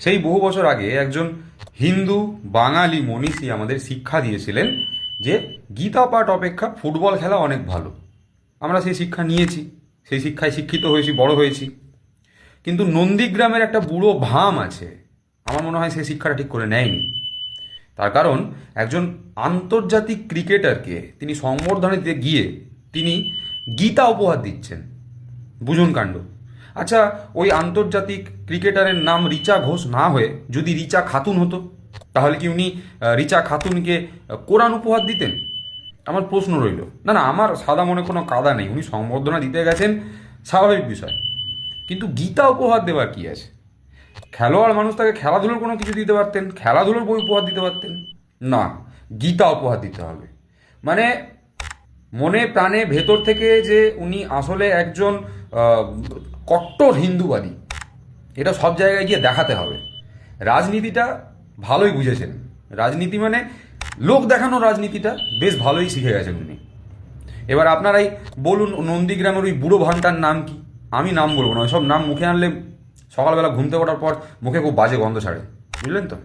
সেই বহু বছর আগে একজন হিন্দু বাঙালি মনীষী আমাদের শিক্ষা দিয়েছিলেন যে গীতা পাঠ অপেক্ষা ফুটবল খেলা অনেক ভালো। আমরা সেই শিক্ষা নিয়েছি, সেই শিক্ষায় শিক্ষিত হয়েছি, বড় হয়েছি। কিন্তু নন্দীগ্রামের একটা বুড়ো ভাম আছে, আমার মনে হয় সেই শিক্ষাটা ঠিক করে নেয়নি। তার কারণ একজন আন্তর্জাতিক ক্রিকেটারকে তিনি সংবর্ধনা দিতে গিয়ে তিনি গীতা উপহার দিচ্ছেন। বুঝুন কাণ্ড। আচ্ছা, ওই আন্তর্জাতিক ক্রিকেটারের নাম রিচা ঘোষ না হয়ে যদি রিচা খাতুন হতো, তাহলে কি উনি রিচা খাতুনকে কোরআন উপহার দিতেন? আমার প্রশ্ন রইল। না না, আমার সাদা মনে কোনো কাদা নেই, উনি সংবর্ধনা দিতে গেছেন, স্বাভাবিক বিষয়। কিন্তু গীতা উপহার দেওয়ার কি আছে? খেলোয়াড় মানুষ, তাকে খেলাধুলোর কোনো কিছু দিতে পারতেন, খেলাধুলোর বই উপহার দিতে পারতেন। না, গীতা উপহার দিতে হবে। মানে মনে প্রাণে ভেতর থেকে যে উনি আসলে একজন আহ, কট্টর হিন্দুবাদী, এটা সব জায়গায় গিয়ে দেখাতে হবে। রাজনীতিটা ভালোই বুঝেছেন, রাজনীতি মানে লোক দেখানো রাজনীতিটা বেশ ভালোই শিখে গেছেন উনি। এবার আপনারাই বলুন, নন্দীগ্রামের ওই বুড়ো ভানটার নাম কি? আমি নাম বলবো না, ওইসব নাম মুখে আনলে সকালবেলা ঘুমতে ওঠার পর মুখে খুব বাজে গন্ধ ছাড়ে, বুঝলেন তো।